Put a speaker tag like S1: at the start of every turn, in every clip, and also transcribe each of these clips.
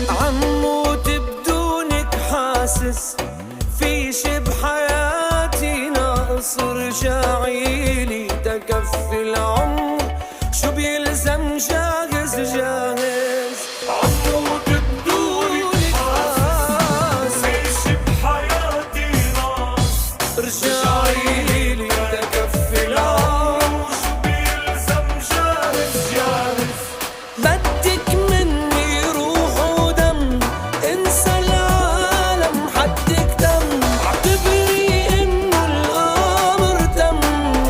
S1: عموت بدونك حاسس في شي بحياتي ناقص، رجعيلي تكفي العمر شو بيلزم جاهز جاهز.
S2: عموت بدونك حاسس في شي بحياتي ناقص،
S1: رجعيلي تكفي العمر
S2: شو بيلزم جاهز جاهز.
S1: بدك مني روح ودم، انسى العالم حدك دم، اعتبري انه الامر تم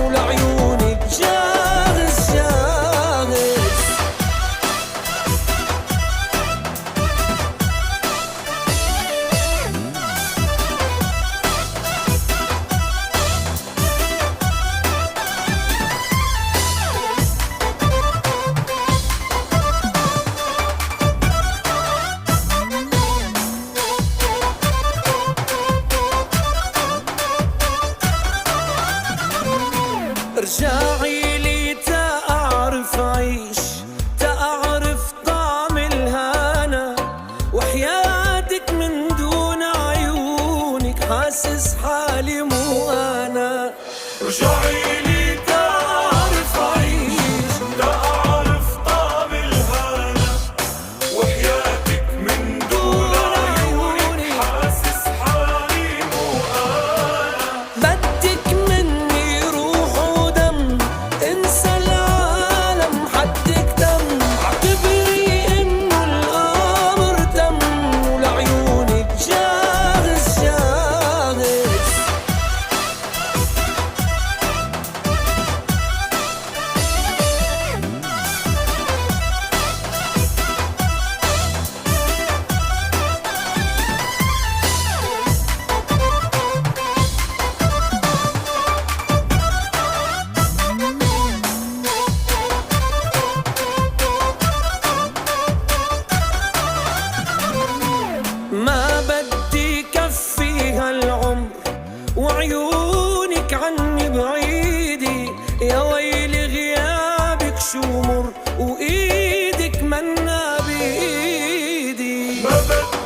S1: ولعيونك جاهز جاهز. ارجعي لي تا اعرف اعيش، تا اعرف طعم الهنا، وحياتك من دون عيونك حاسس حالي مو انا.
S2: رجعي لي تا أعرف أعيش، تا أعرف طعم الهنا، وحياتك من دون عيونك حاسس حالي مو أنا.
S1: بدك مني روح ودم، انسى العالم حدك دم، اعتبري انه الامر تم ولعيونك جاهز جاهز. ما بدي كفيها العمر وعيونك عني بعيدي، يا ويلي غيابك شو مر وايدك منا بايدي.
S2: ما بدي